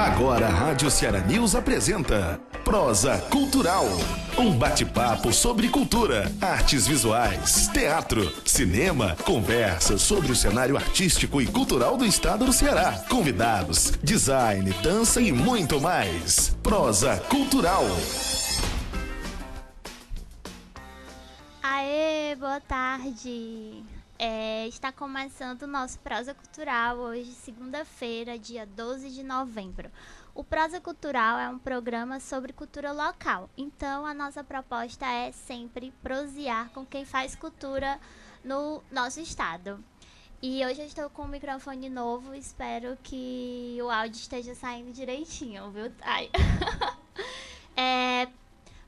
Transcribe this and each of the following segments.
Agora a Rádio Ceará News apresenta Prosa Cultural. Um bate-papo sobre cultura, artes visuais, teatro, cinema, conversas sobre o cenário artístico e cultural do estado do Ceará. Convidados, design, dança e muito mais. Prosa Cultural. Aê, boa tarde! Está começando o nosso Prosa Cultural hoje, segunda-feira, dia 12 de novembro. O Prosa Cultural é um programa sobre cultura local, então a nossa proposta é sempre prosear com quem faz cultura no nosso estado. E hoje eu estou com um microfone novo, espero que o áudio esteja saindo direitinho, viu? Ai.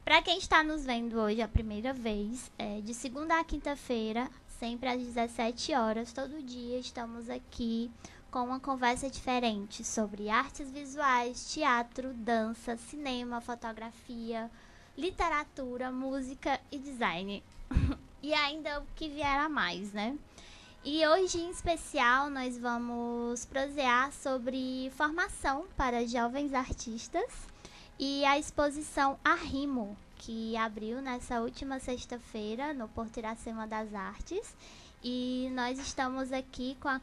Para quem está nos vendo hoje a primeira vez, de segunda a quinta-feira, sempre às 17 horas, todo dia estamos aqui com uma conversa diferente sobre artes visuais, teatro, dança, cinema, fotografia, literatura, música e design. E ainda o que vier a mais, né? E hoje, em especial, nós vamos prosear sobre formação para jovens artistas e a exposição Arrimo, que abriu nessa última sexta-feira no Porto Iracema das Artes. E nós estamos aqui com a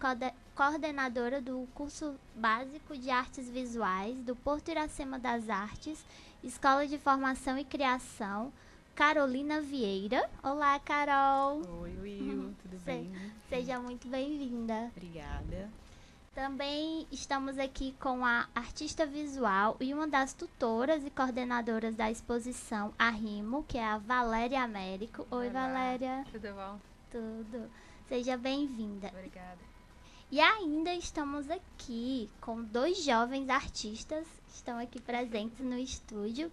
coordenadora do curso básico de artes visuais do Porto Iracema das Artes, Escola de Formação e Criação, Carolina Vieira. Olá, Carol. Oi, Will, tudo bem? Seja muito bem-vinda. Obrigada. Também estamos aqui com a artista visual e uma das tutoras e coordenadoras da exposição Arrimo, que é a Valéria Américo. Oi, Olá. Valéria. Tudo bom? Tudo. Seja bem-vinda. Obrigada. E ainda estamos aqui com dois jovens artistas que estão aqui presentes no estúdio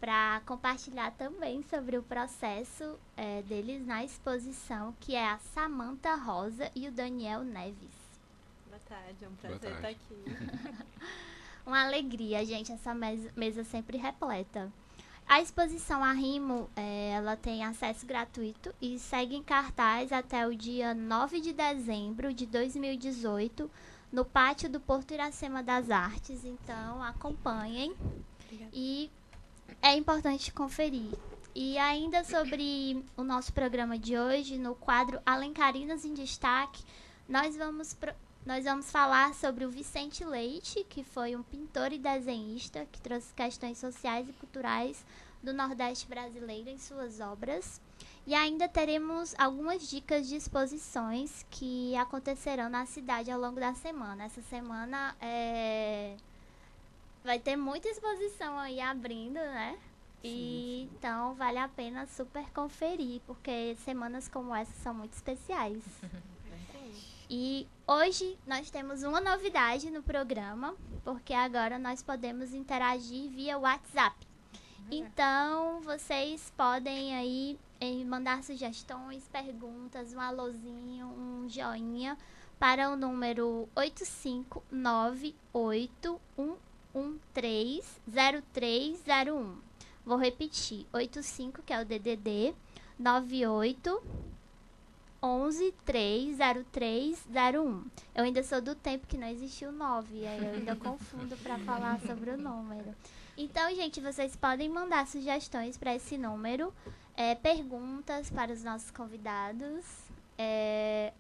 para compartilhar também sobre o processo deles na exposição, que é a Samantha Rosa e o Daniel Neves. Boa tarde, é um prazer estar aqui. Uma alegria, gente, essa mesa sempre repleta. A exposição Arrimo, ela tem acesso gratuito e segue em cartaz até o dia 9 de dezembro de 2018, no pátio do Porto Iracema das Artes. Então, acompanhem. Obrigada. E é importante conferir. E ainda sobre o nosso programa de hoje, no quadro Alencarinas em Destaque, nós vamos falar sobre o Vicente Leite, que foi um pintor e desenhista que trouxe questões sociais e culturais do Nordeste brasileiro em suas obras. E ainda teremos algumas dicas de exposições que acontecerão na cidade ao longo da semana. Essa semana vai ter muita exposição aí abrindo, né? Sim. Então vale a pena super conferir, porque semanas como essa são muito especiais. E hoje nós temos uma novidade no programa, porque agora nós podemos interagir via WhatsApp. Então, vocês podem aí mandar sugestões, perguntas, um alôzinho, um joinha para o número 85981130301. Vou repetir, 85, que é o DDD, 98 11 30301. Eu ainda sou do tempo que não existiu o 9, aí eu ainda confundo para falar sobre o número. Então, gente, vocês podem mandar sugestões para esse número, perguntas para os nossos convidados,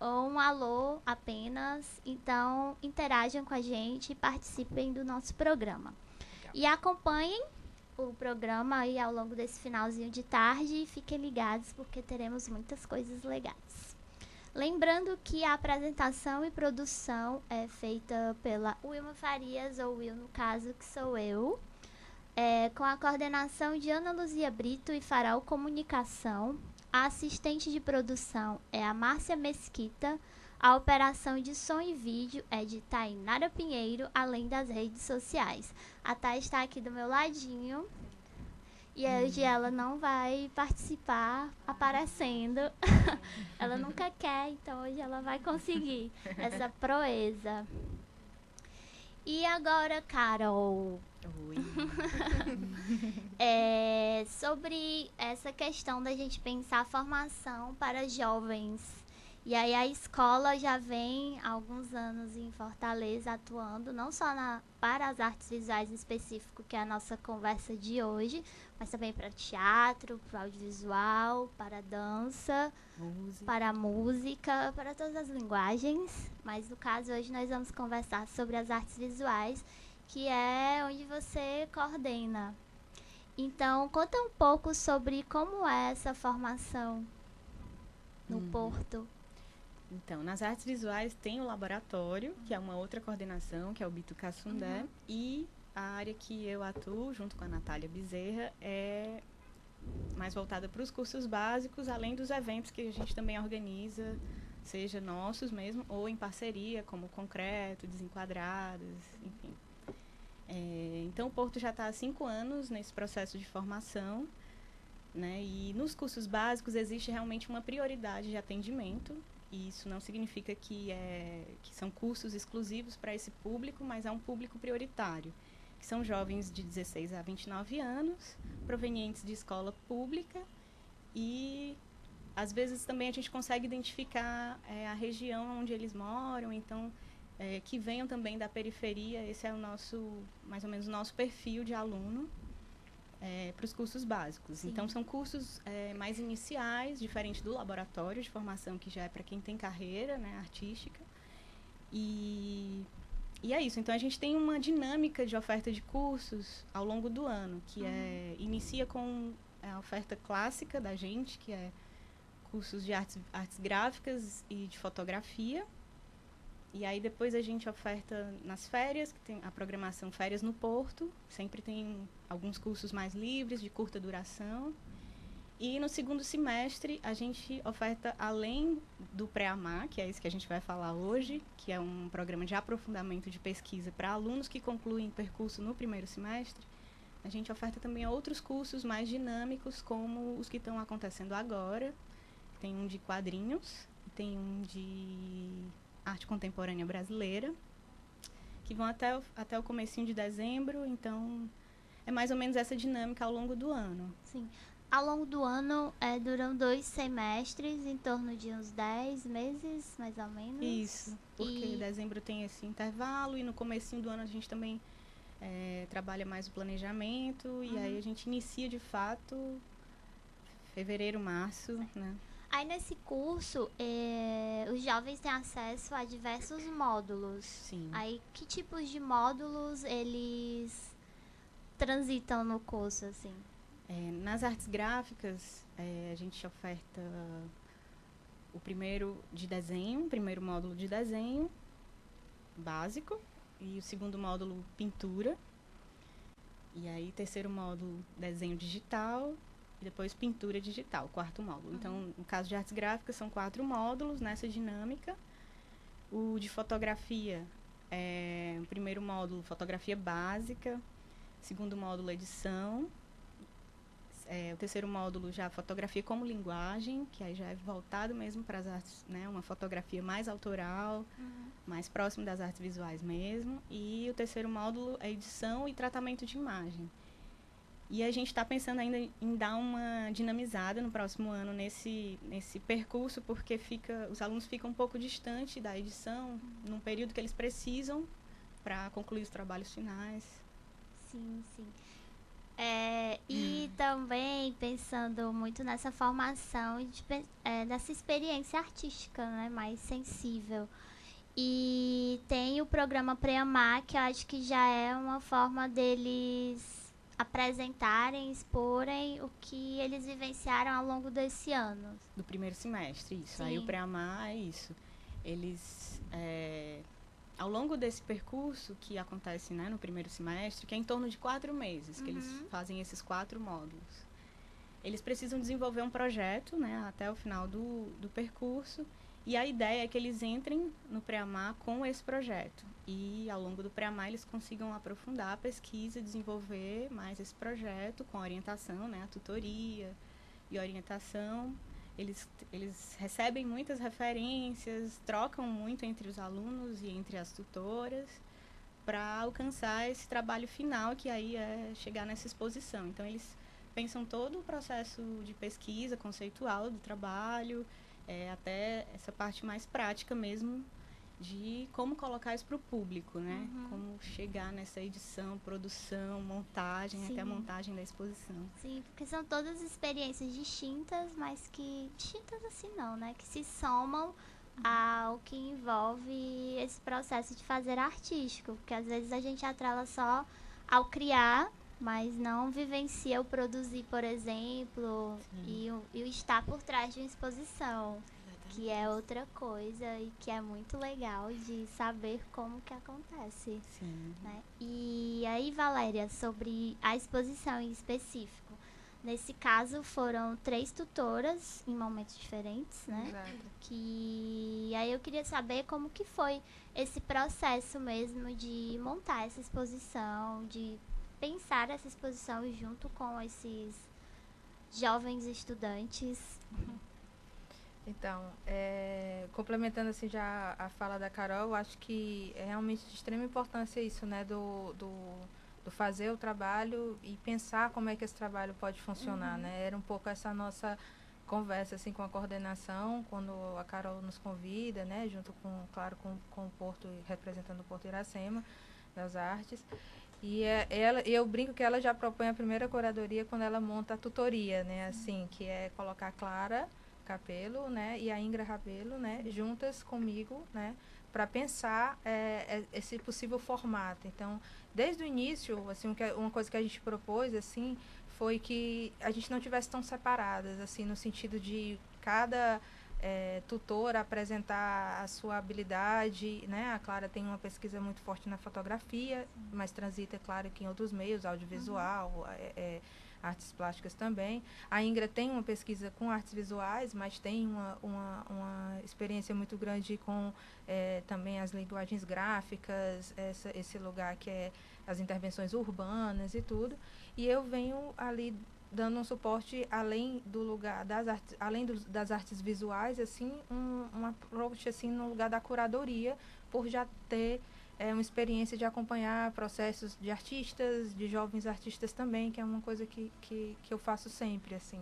ou um alô apenas. Então, interajam com a gente e participem do nosso programa. Legal. E acompanhem o programa aí ao longo desse finalzinho de tarde e fiquem ligados porque teremos muitas coisas legais. Lembrando que a apresentação e produção é feita pela Wilma Farias, ou Will no caso, que sou eu, com a coordenação de Ana Luzia Brito e Farol Comunicação. A assistente de produção é a Márcia Mesquita. A operação de som e vídeo é de Tainara Pinheiro, além das redes sociais. A Thay está aqui do meu ladinho. E hoje ela não vai participar aparecendo. Ela nunca quer, então hoje ela vai conseguir essa proeza. E agora, Carol, Oi. sobre essa questão da gente pensar a formação para jovens E aí a escola já vem há alguns anos em Fortaleza atuando, não só para as artes visuais em específico, que é a nossa conversa de hoje, mas também para teatro, para audiovisual, para dança, para música, para todas as linguagens. Mas no caso hoje nós vamos conversar sobre as artes visuais, que é onde você coordena. Então, conta um pouco sobre como é essa formação no Porto. Então, nas artes visuais tem o laboratório, que é uma outra coordenação, que é o Bito Cassundé, e a área que eu atuo, junto com a Natália Bezerra, é mais voltada para os cursos básicos, além dos eventos que a gente também organiza, seja nossos mesmo, ou em parceria, como Concreto, Desenquadradas, enfim. Então, o Porto já está há 5 anos nesse processo de formação, né? E nos cursos básicos existe realmente uma prioridade de atendimento. E isso não significa que são cursos exclusivos para esse público, mas é um público prioritário, que são jovens de 16 a 29 anos, provenientes de escola pública, e às vezes também a gente consegue identificar a região onde eles moram, então que venham também da periferia. Esse é o nosso, mais ou menos o nosso perfil de aluno para os cursos básicos. Sim. Então, são cursos mais iniciais, diferente do laboratório de formação, que já é para quem tem carreira, né, artística. E é isso. Então, a gente tem uma dinâmica de oferta de cursos ao longo do ano, que inicia com a oferta clássica da gente, que é cursos de artes gráficas e de fotografia. E aí depois a gente oferta nas férias, que tem a programação Férias no Porto, sempre tem alguns cursos mais livres, de curta duração. E no segundo semestre a gente oferta, além do Pré-AMA, que é isso que a gente vai falar hoje, que é um programa de aprofundamento de pesquisa para alunos que concluem percurso no primeiro semestre, a gente oferta também outros cursos mais dinâmicos, como os que estão acontecendo agora. Tem um de quadrinhos, tem um de arte contemporânea brasileira, que vão até o comecinho de dezembro. Então, é mais ou menos essa dinâmica ao longo do ano. Sim. Ao longo do ano, duram 2 semestres, em torno de uns 10 meses, mais ou menos. Isso, porque dezembro tem esse intervalo, e no comecinho do ano a gente também trabalha mais o planejamento, e aí a gente inicia, de fato, fevereiro, março, né? Aí, nesse curso, os jovens têm acesso a diversos módulos. Sim. Aí, que tipos de módulos eles transitam no curso, assim? Nas artes gráficas, a gente oferta o primeiro módulo de desenho básico, e o segundo módulo, pintura. E aí, terceiro módulo, desenho digital. E depois pintura digital, quarto módulo. Então, no caso de artes gráficas, são 4 módulos nessa dinâmica. O de fotografia o primeiro módulo, fotografia básica. Segundo módulo, edição. O terceiro módulo, já fotografia como linguagem, que aí já é voltado mesmo para as artes, né? Uma fotografia mais autoral, mais próximo das artes visuais mesmo. E o terceiro módulo é edição e tratamento de imagem. E a gente está pensando ainda em dar uma dinamizada no próximo ano nesse percurso, porque os alunos ficam um pouco distantes da edição, num período que eles precisam para concluir os trabalhos finais. Sim, sim. E também pensando muito nessa formação, dessa experiência artística, né, mais sensível. E tem o programa Pré-AMA, que eu acho que já é uma forma deles apresentarem, exporem o que eles vivenciaram ao longo desse ano. Do primeiro semestre, isso. Sim. Aí o Pré-AMA é isso. Eles, ao longo desse percurso que acontece, né, no primeiro semestre, que é em torno de 4 meses, que eles fazem esses 4 módulos, eles precisam desenvolver um projeto, né, até o final do percurso. E a ideia é que eles entrem no Pré-AMA com esse projeto. E, ao longo do Pré-AMA, eles consigam aprofundar a pesquisa, desenvolver mais esse projeto com orientação, né? A tutoria e orientação. Eles recebem muitas referências, trocam muito entre os alunos e entre as tutoras, para alcançar esse trabalho final, que aí é chegar nessa exposição. Então, eles pensam todo o processo de pesquisa conceitual do trabalho, é até essa parte mais prática mesmo de como colocar isso para o público, né? Como chegar nessa edição, produção, montagem, Sim. até a montagem da exposição. Sim, porque são todas experiências distintas, mas que... distintas assim não, né? Que se somam ao que envolve esse processo de fazer artístico. Porque às vezes a gente atrela só ao criar, mas não vivencia o produzir, por exemplo, e o estar por trás de uma exposição. Que é outra coisa e que é muito legal de saber como que acontece. Sim. Né? E aí, Valéria, sobre a exposição em específico. Nesse caso, foram 3 tutoras em momentos diferentes, né? Exato. Que aí eu queria saber como que foi esse processo mesmo de montar essa exposição, de pensar essa exposição junto com esses jovens estudantes. Então, complementando assim já a fala da Carol, eu acho que é realmente de extrema importância isso, né, do fazer o trabalho e pensar como é que esse trabalho pode funcionar, né? Era um pouco essa nossa conversa assim com a coordenação, quando a Carol nos convida, né, junto com, claro, com o Porto, representando o Porto Iracema das Artes. E eu brinco que ela já propõe a primeira curadoria quando ela monta a tutoria, né, assim, que é colocar a Clara Capello, né, e a Ingra Rabelo, né, juntas comigo, né, para pensar esse possível formato. Então, desde o início, assim, uma coisa que a gente propôs, assim, foi que a gente não tivesse tão separadas, assim, no sentido de cada tutora apresentar a sua habilidade, né? A Clara tem uma pesquisa muito forte na fotografia, mas transita, é claro, que em outros meios, audiovisual, artes plásticas também. A Ingra tem uma pesquisa com artes visuais, mas tem uma experiência muito grande com também as linguagens gráficas, esse lugar que é as intervenções urbanas e tudo. E eu venho ali dando um suporte além do lugar das artes, das artes visuais, assim, um approach assim no lugar da curadoria, por já ter uma experiência de acompanhar processos de artistas, de jovens artistas também, que é uma coisa que eu faço sempre, assim,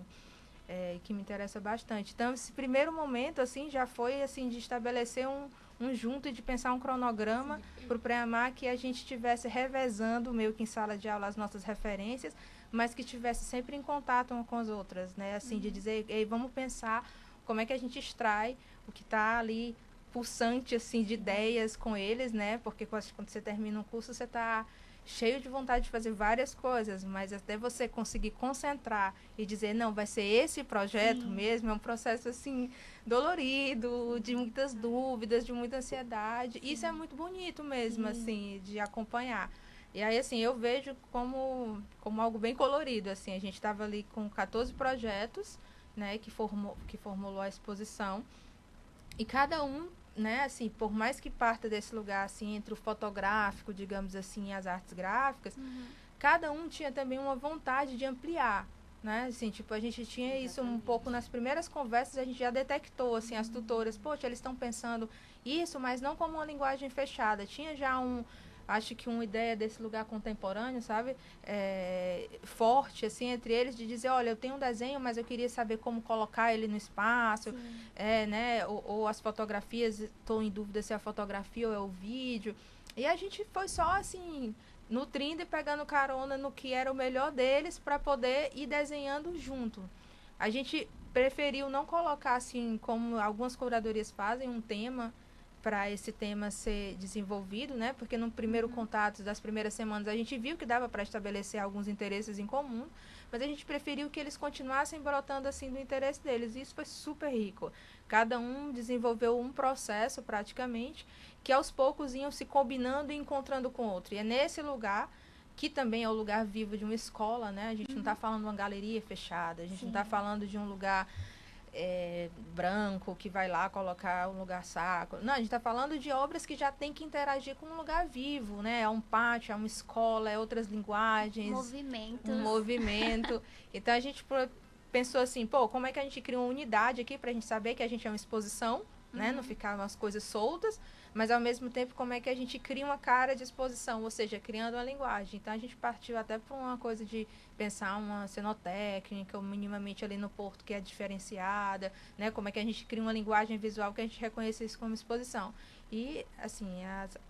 que me interessa bastante. Então, esse primeiro momento, assim, já foi, assim, de estabelecer um junto e de pensar um cronograma para o Pré-Amar que a gente estivesse revezando, meio que em sala de aula, as nossas referências, mas que estivesse sempre em contato uma com as outras, né? Assim, de dizer, ei, vamos pensar como é que a gente extrai o que está ali pulsante, assim, de ideias com eles, né? Porque quando você termina um curso, você está cheio de vontade de fazer várias coisas, mas até você conseguir concentrar e dizer, não, vai ser esse projeto mesmo, é um processo, assim, dolorido, de muitas dúvidas, de muita ansiedade. Isso é muito bonito mesmo, assim, de acompanhar. E aí, assim, eu vejo como algo bem colorido, assim, a gente estava ali com 14 projetos, né, que formulou a exposição, e cada um, né, assim, por mais que parta desse lugar, assim, entre o fotográfico, digamos assim, e as artes gráficas, cada um tinha também uma vontade de ampliar, né, assim, tipo, a gente tinha isso um pouco nas primeiras conversas, a gente já detectou, assim, as tutoras, poxa, eles estão pensando isso, mas não como uma linguagem fechada, tinha já acho que uma ideia desse lugar contemporâneo, sabe, forte, assim, entre eles, de dizer, olha, eu tenho um desenho, mas eu queria saber como colocar ele no espaço, né, ou as fotografias, estou em dúvida se é a fotografia ou é o vídeo, e a gente foi só, assim, nutrindo e pegando carona no que era o melhor deles para poder ir desenhando junto. A gente preferiu não colocar, assim, como algumas curadorias fazem, um tema para esse tema ser desenvolvido, né? Porque no primeiro contato das primeiras semanas a gente viu que dava para estabelecer alguns interesses em comum, mas a gente preferiu que eles continuassem brotando assim do interesse deles, e isso foi super rico. Cada um desenvolveu um processo praticamente que aos poucos iam se combinando e encontrando com o outro. E é nesse lugar que também é o lugar vivo de uma escola, né? A gente não está falando de uma galeria fechada, a gente não está falando de um lugar branco, que vai lá colocar um lugar sacro. Não, a gente está falando de obras que já tem que interagir com um lugar vivo, né? É um pátio, é uma escola, é outras linguagens. Um movimento. Então, a gente pensou assim, pô, como é que a gente cria uma unidade aqui para a gente saber que a gente é uma exposição, né? Não ficar umas coisas soltas, mas ao mesmo tempo como é que a gente cria uma cara de exposição, ou seja, criando uma linguagem. Então a gente partiu até para uma coisa de pensar uma cenotécnica, ou minimamente ali no porto que é diferenciada, né? Como é que a gente cria uma linguagem visual que a gente reconheça isso como exposição. E, assim,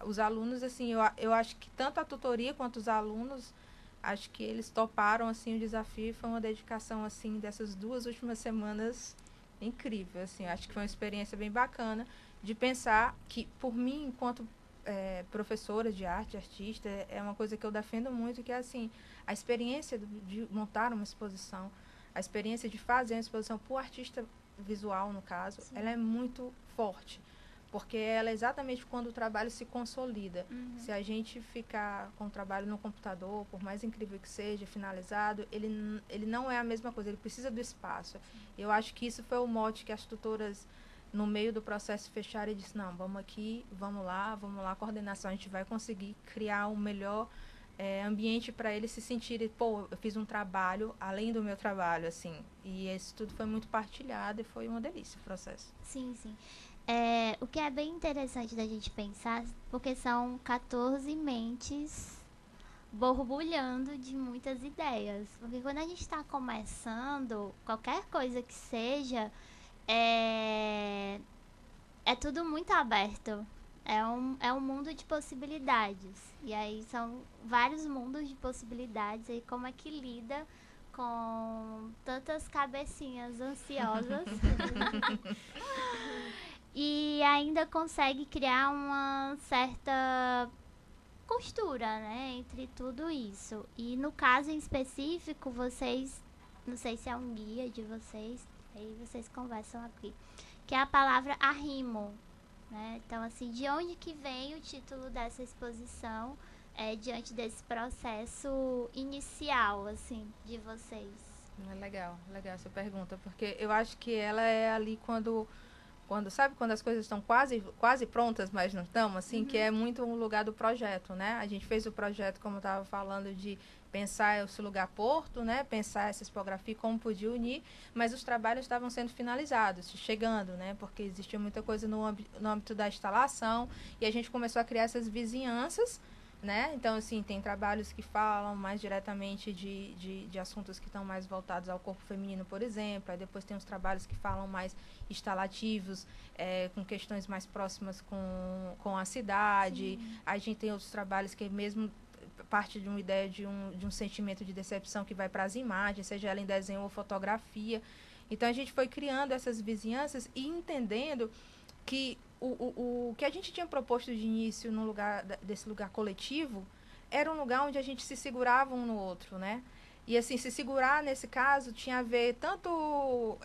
os alunos, assim, eu acho que tanto a tutoria quanto os alunos, acho que eles toparam, assim, o desafio. Foi uma dedicação, assim, dessas 2 últimas semanas incrível, assim. Acho que foi uma experiência bem bacana de pensar que, por mim, enquanto professora de arte, artista, é uma coisa que eu defendo muito, que é, assim, a experiência de montar uma exposição, a experiência de fazer uma exposição para o artista visual, no caso, sim, ela é muito forte. Porque ela é exatamente quando o trabalho se consolida. Se a gente ficar com o trabalho no computador, por mais incrível que seja, finalizado, ele não é a mesma coisa, ele precisa do espaço. Eu acho que isso foi o mote que as tutoras, no meio do processo, fecharam e disseram, não, vamos aqui, vamos lá, coordenação, a gente vai conseguir criar um melhor ambiente para eles se sentirem, pô, eu fiz um trabalho além do meu trabalho, assim. E isso tudo foi muito partilhado e foi uma delícia o processo. Sim, sim. O que é bem interessante da gente pensar, porque são 14 mentes borbulhando de muitas ideias. Porque quando a gente está começando, qualquer coisa que seja, é tudo muito aberto. É um mundo de possibilidades. E aí são vários mundos de possibilidades. E como é que lida com tantas cabecinhas ansiosas e ainda consegue criar uma certa costura, né, entre tudo isso. E no caso em específico, vocês, não sei se é um guia de vocês, aí vocês conversam aqui, que é a palavra arrimo, né? Então, assim, de onde que vem o título dessa exposição diante desse processo inicial, assim, de vocês? Legal essa pergunta, porque eu acho que ela é ali quando sabe, quando as coisas estão quase prontas, mas não estão, assim, que é muito um lugar do projeto, né? A gente fez o projeto, como eu estava falando, de pensar esse lugar porto, né? Pensar essa expografia, como podia unir, mas os trabalhos estavam sendo finalizados, chegando, né? Porque existia muita coisa no âmbito da instalação, e a gente começou a criar essas vizinhanças, né? Então, assim, tem trabalhos que falam mais diretamente de assuntos que estão mais voltados ao corpo feminino, por exemplo. Aí depois tem os trabalhos que falam mais instalativos, com questões mais próximas com a cidade. Sim. Aí a gente tem outros trabalhos que mesmo parte de uma ideia de um sentimento de decepção que vai para as imagens, seja ela em desenho ou fotografia. Então, a gente foi criando essas vizinhanças e entendendo que o que a gente tinha proposto de início no lugar desse lugar coletivo era um lugar onde a gente se segurava um no outro, né? E assim, se segurar nesse caso tinha a ver tanto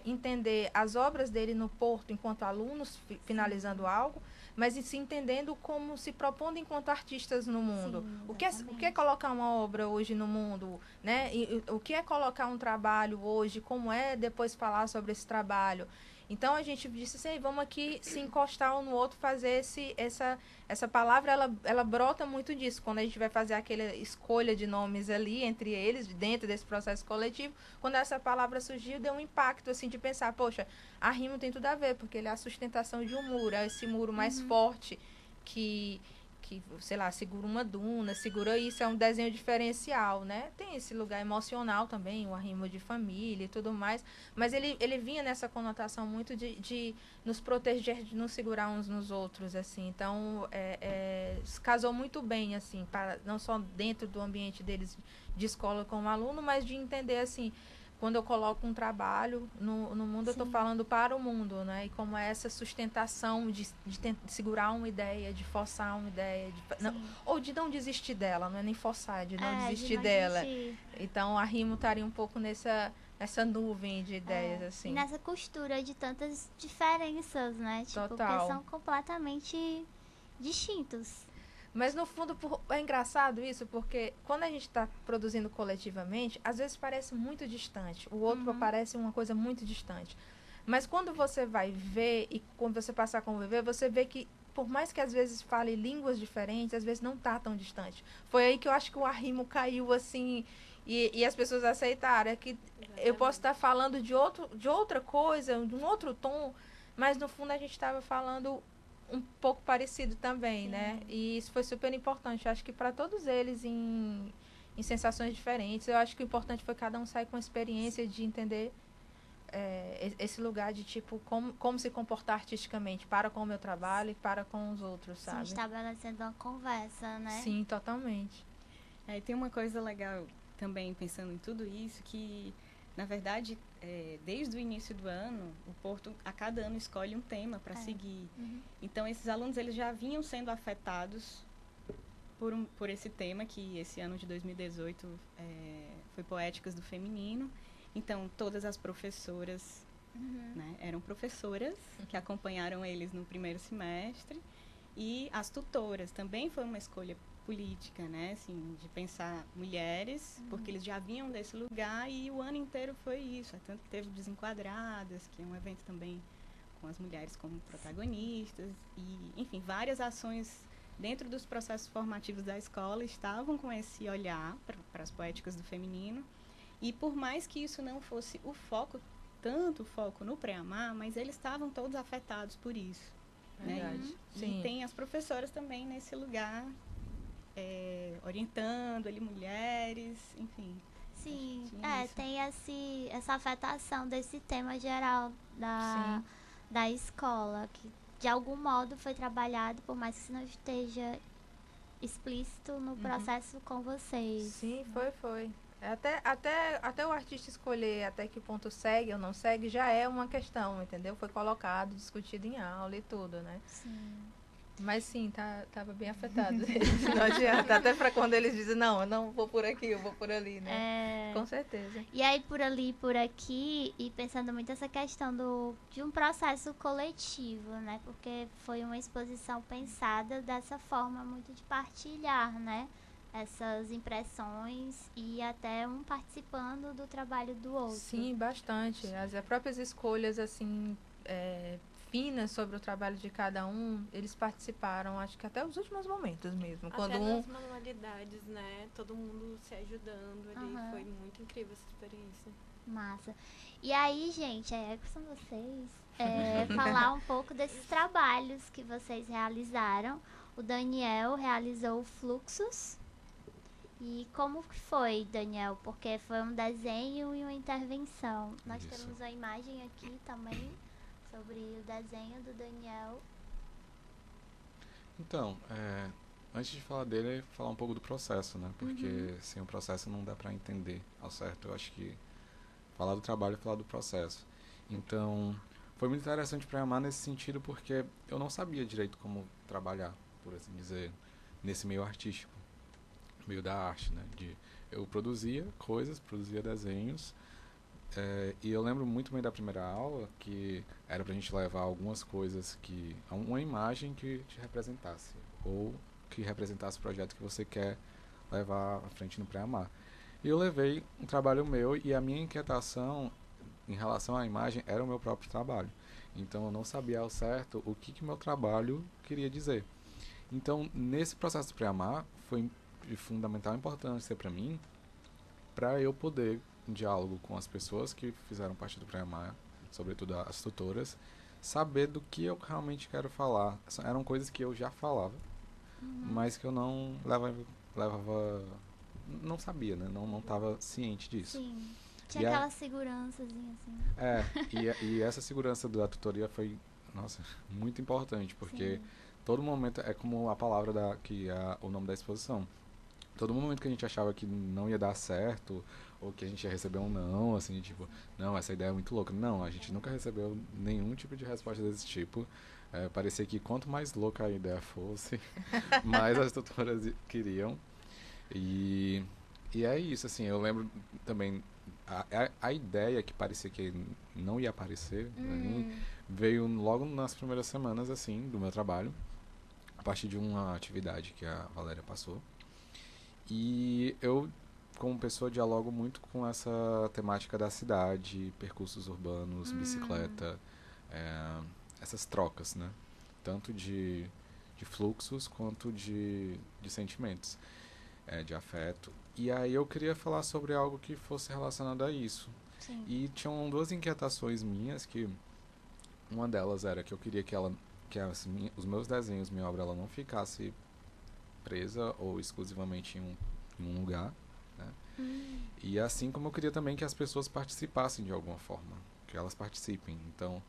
entender as obras dele no Porto enquanto alunos finalizando algo, mas se entendendo como se propondo enquanto artistas no mundo. Sim, o que é colocar uma obra hoje no mundo, né? E o que é colocar um trabalho hoje, como é depois falar sobre esse trabalho. Então, a gente disse assim, vamos aqui se encostar um no outro, fazer essa palavra, ela brota muito disso. Quando a gente vai fazer aquela escolha de nomes ali, entre eles, dentro desse processo coletivo, quando essa palavra surgiu, deu um impacto, assim, de pensar, poxa, arrimo tem tudo a ver, porque ele é a sustentação de um muro, é esse muro mais forte que, sei lá, segura uma duna, segura isso, é um desenho diferencial, né? Tem esse lugar emocional também, o arrimo de família e tudo mais, mas ele vinha nessa conotação muito de nos proteger, de nos segurar uns nos outros, assim. Então, casou muito bem, assim, não só dentro do ambiente deles de escola como aluno, mas de entender, assim, quando eu coloco um trabalho no mundo, eu estou falando para o mundo, né? E como é essa sustentação de segurar uma ideia, de forçar uma ideia, ou de não desistir dela, não é nem forçar, de não desistir dela. Então, a Arrimo estaria um pouco nessa nuvem de ideias, assim. E nessa costura de tantas diferenças, né? Tipo, Total. Porque são completamente distintos. Mas, no fundo, é engraçado isso, porque quando a gente está produzindo coletivamente, às vezes parece muito distante. O outro parece uma coisa muito distante. Mas quando você vai ver e quando você passar a conviver, você vê que, por mais que às vezes fale línguas diferentes, às vezes não está tão distante. Foi aí que eu acho que o arrimo caiu, assim, e as pessoas aceitaram. É que eu posso estar falando de outra coisa, de um outro tom, mas, no fundo, a gente estava falando um pouco parecido também, né? E isso foi super importante. Eu acho que para todos eles em sensações diferentes, eu acho que o importante foi cada um sair com a experiência de entender esse lugar de tipo como se comportar artisticamente para com o meu trabalho e para com os outros, sabe? Sim, estabelecendo uma conversa, né? Sim, totalmente. E tem uma coisa legal também pensando em tudo isso, que na verdade desde o início do ano o Porto a cada ano escolhe um tema para seguir. Então esses alunos eles já vinham sendo afetados por esse tema, que esse ano de 2018 foi Poéticas do Feminino. Então todas as professoras, né, eram professoras que acompanharam eles no primeiro semestre, e as tutoras também foi uma escolha política, né, assim, de pensar mulheres, porque eles já vinham desse lugar, e o ano inteiro foi isso. Tanto que teve Desenquadradas, que é um evento também com as mulheres como protagonistas, e, enfim, várias ações dentro dos processos formativos da escola estavam com esse olhar para as poéticas do feminino. E por mais que isso não fosse o foco, tanto foco no Pré-Amar, mas eles estavam todos afetados por isso. Verdade. Né? Sim. E tem as professoras também nesse lugar, orientando ali mulheres, enfim. Sim, isso. tem essa afetação desse tema geral da escola, que de algum modo foi trabalhado, por mais que isso não esteja explícito no processo com vocês. Sim, foi. Até o artista escolher até que ponto segue ou não segue já é uma questão, entendeu? Foi colocado, discutido em aula e tudo, né? Sim. Mas sim, tava bem afetado. Não adianta. Até para quando eles dizem, não, eu não vou por aqui, eu vou por ali, né? Com certeza. E aí, por ali, por aqui, e pensando muito essa questão de um processo coletivo, né? Porque foi uma exposição pensada dessa forma muito de partilhar, né? Essas impressões e até um participando do trabalho do outro. Sim, bastante. As próprias escolhas, assim, finas sobre o trabalho de cada um, eles participaram, acho que até os últimos momentos mesmo. Até quando nas manualidades, né? Todo mundo se ajudando ali. Foi muito incrível essa experiência. Massa. E aí, gente, são vocês falar um pouco desses trabalhos que vocês realizaram. O Daniel realizou Fluxos. E como foi, Daniel? Porque foi um desenho e uma intervenção. Nós temos a imagem aqui também sobre o desenho do Daniel. Então, antes de falar dele, falar um pouco do processo, né? Porque sem o processo não dá para entender ao certo. Eu acho que falar do trabalho é falar do processo. Então, foi muito interessante para Amar nesse sentido, porque eu não sabia direito como trabalhar, por assim dizer, nesse meio artístico. Meio da arte, né? Eu produzia coisas, produzia desenhos, e eu lembro muito bem da primeira aula, que era pra gente levar algumas coisas, uma imagem que te representasse, ou que representasse o projeto que você quer levar à frente no Pré-Amar. E eu levei um trabalho meu, e a minha inquietação em relação à imagem era o meu próprio trabalho. Então eu não sabia ao certo o que meu trabalho queria dizer. Então, nesse processo do Pré-Amar, foi de fundamental importância para mim, para eu poder, em diálogo com as pessoas que fizeram parte do Pré-Amar, sobretudo as tutoras, saber do que eu realmente quero falar. Eram coisas que eu já falava, mas que eu não levava não sabia, né? Não estava ciente disso. Sim. Tinha aquela segurançazinha, assim. E essa segurança da tutoria foi, nossa, muito importante, porque todo momento, é como a palavra o nome da exposição. Todo momento que a gente achava que não ia dar certo, ou que a gente ia receber um não, assim, tipo, não, essa ideia é muito louca. Não, a gente nunca recebeu nenhum tipo de resposta desse tipo. Parecia que quanto mais louca a ideia fosse, mais as tutoras queriam. E é isso, assim, eu lembro também, a ideia que parecia que não ia aparecer, pra mim, veio logo nas primeiras semanas, assim, do meu trabalho, a partir de uma atividade que a Valéria passou. E eu, como pessoa, dialogo muito com essa temática da cidade, percursos urbanos, bicicleta, essas trocas, né? Tanto de fluxos quanto de sentimentos, de afeto. E aí eu queria falar sobre algo que fosse relacionado a isso. Sim. E tinham duas inquietações minhas, que uma delas era que eu queria que que os meus desenhos, minha obra, ela não ficasse presa ou exclusivamente em um lugar, né? E assim como eu queria também que as pessoas participassem de alguma forma, que elas participem. Então,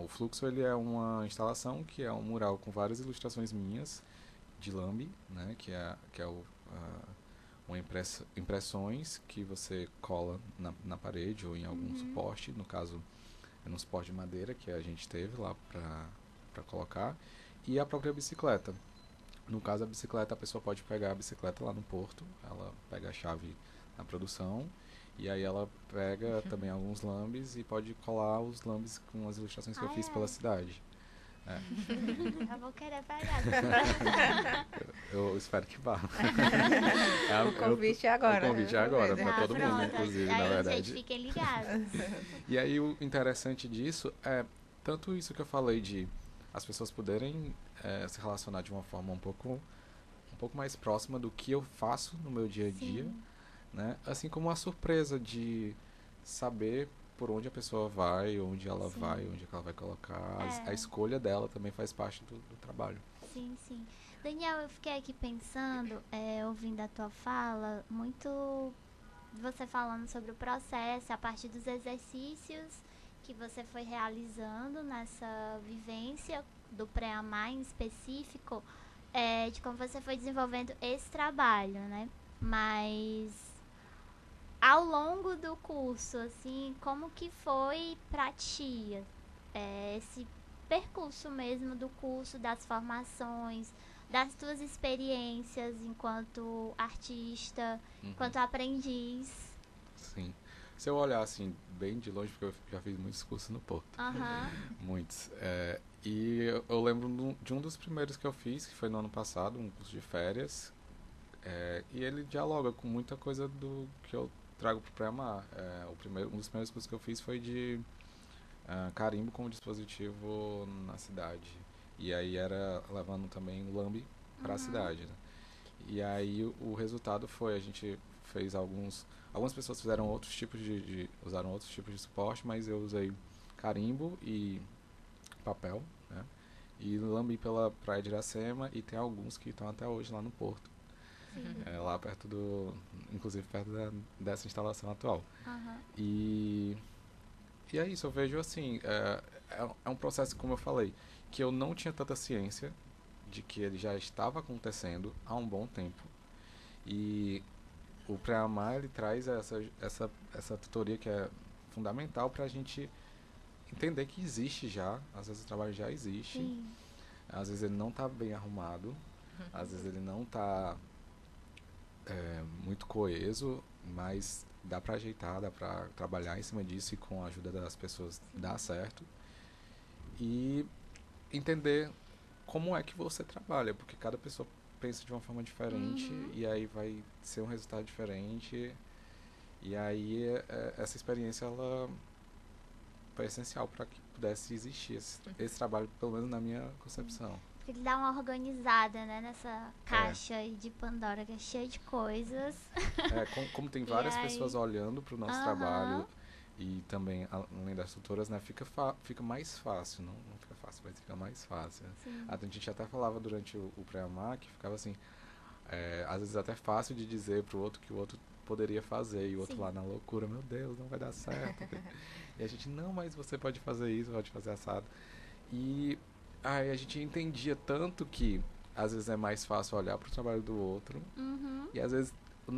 o Fluxo, ele é uma instalação que é um mural com várias ilustrações minhas de lambe, né? Que é impressões que você cola na parede ou em algum suporte, no caso é num suporte de madeira que a gente teve lá para colocar, e a própria bicicleta. No caso, a bicicleta, a pessoa pode pegar a bicicleta lá no porto, ela pega a chave na produção, e aí ela pega também alguns lambes e pode colar os lambes com as ilustrações que eu fiz pela cidade. Eu vou querer pegar. Eu espero que vá. O convite é agora. O convite é agora, para todo mundo, pronto. inclusive, Aí, na verdade. gente, fiquem ligados. E aí o interessante disso é tanto isso que eu falei de as pessoas poderem se relacionar de uma forma um pouco mais próxima do que eu faço no meu dia a dia, né? Assim como a surpresa de saber por onde a pessoa vai, onde ela vai, onde ela vai colocar. A escolha dela também faz parte do trabalho. Sim, sim. Daniel, eu fiquei aqui pensando, ouvindo a tua fala, muito você falando sobre o processo, a partir dos exercícios que você foi realizando nessa vivência do pré-amar em específico, de como você foi desenvolvendo esse trabalho, né? Mas ao longo do curso, assim, como que foi pra ti esse percurso mesmo do curso, das formações, das tuas experiências enquanto artista, enquanto aprendiz? Sim. Se eu olhar assim, bem de longe, porque eu já fiz muitos cursos no Porto. Muitos. E eu lembro de um dos primeiros que eu fiz, que foi no ano passado, um curso de férias. E ele dialoga com muita coisa do que eu trago para o pré-amar. Um dos primeiros cursos que eu fiz foi de carimbo como dispositivo na cidade. E aí era levando também o lambe para a cidade, né? E aí o resultado foi, a gente fez algumas pessoas fizeram outros tipos usaram outros tipos de suporte, mas eu usei carimbo e papel, né? E lambi pela praia de Iracema, e tem alguns que estão até hoje lá no Porto. Lá perto inclusive perto dessa instalação atual. E é isso, eu vejo assim, é um processo, como eu falei, que eu não tinha tanta ciência de que ele já estava acontecendo há um bom tempo. E o pré-amar, ele traz essa tutoria que é fundamental para a gente entender que existe já, às vezes o trabalho já existe, às vezes ele não está bem arrumado, às vezes ele não está muito coeso, mas dá para ajeitar, dá para trabalhar em cima disso, e com a ajuda das pessoas dá certo. E entender como é que você trabalha, porque cada pessoa pensa de uma forma diferente, e aí vai ser um resultado diferente. E aí essa experiência, ela foi essencial para que pudesse existir esse trabalho, pelo menos na minha concepção. Ele dá uma organizada, né, nessa caixa aí de Pandora, que é cheia de coisas. Como tem várias pessoas olhando para o nosso trabalho, e também, além das tutoras, né, fica mais fácil, não fica fácil, mas fica mais fácil. A gente até falava durante o pré-amar que ficava assim, às vezes até fácil de dizer pro outro que o outro poderia fazer, e o outro lá na loucura, meu Deus, não vai dar certo. E a gente, não, mas você pode fazer isso, pode fazer assado. E aí a gente entendia tanto que às vezes é mais fácil olhar pro trabalho do outro, e às vezes o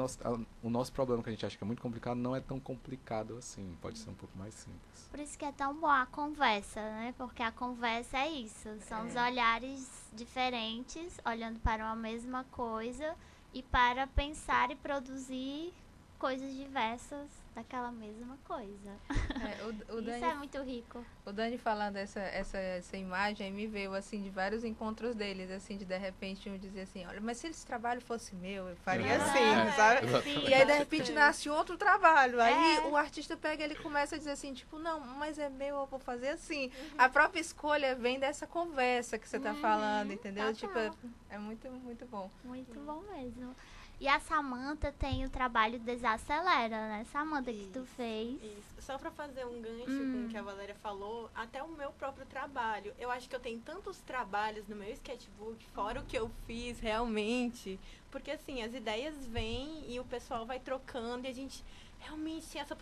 nosso problema, que a gente acha que é muito complicado, não é tão complicado assim, pode ser um pouco mais simples. Por isso que é tão boa a conversa, né? Porque a conversa é isso, são os olhares diferentes, olhando para uma mesma coisa e para pensar e produzir coisas diversas daquela mesma coisa. Isso é muito rico. O Dani falando essa imagem, me veio assim de vários encontros deles, assim, de repente um dizer assim, olha, mas se esse trabalho fosse meu, eu faria assim, sabe? E aí de repente nasce outro trabalho. Aí o artista pega, ele começa a dizer assim, tipo, não, mas é meu, eu vou fazer assim. A própria escolha vem dessa conversa que você tá falando, entendeu? Tipo, é muito, muito bom. Muito bom mesmo. E a Samantha tem o trabalho Desacelera, né? Samantha, que tu fez. Isso. Só pra fazer um gancho com o que a Valéria falou, até o meu próprio trabalho. Eu acho que eu tenho tantos trabalhos no meu sketchbook, fora o que eu fiz realmente. Porque, assim, as ideias vêm e o pessoal vai trocando e a gente realmente tem essa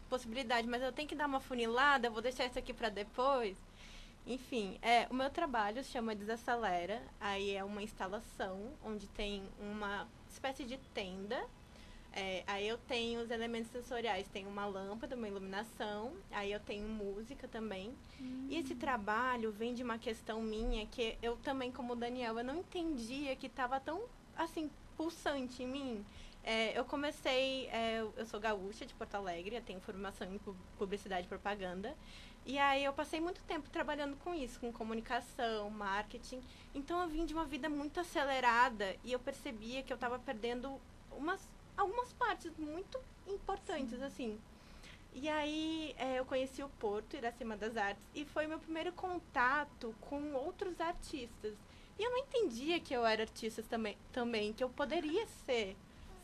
possibilidade. Mas eu tenho que dar uma funilada, vou deixar isso aqui pra depois. Enfim, o meu trabalho se chama Desacelera. Aí é uma instalação onde tem uma espécie de tenda. Aí eu tenho os elementos sensoriais, tem uma lâmpada, uma iluminação, aí eu tenho música também. E esse trabalho vem de uma questão minha que eu também, como o Daniel, eu não entendia que estava tão, assim, pulsante em mim. Eu comecei, eu sou gaúcha de Porto Alegre, eu tenho formação em publicidade e propaganda. E aí eu passei muito tempo trabalhando com isso, com comunicação, marketing. Então eu vim de uma vida muito acelerada e eu percebia que eu estava perdendo algumas partes muito importantes, assim. E aí eu conheci o Porto, Iracema das Artes, e foi meu primeiro contato com outros artistas. E eu não entendia que eu era artista também, que eu poderia ser,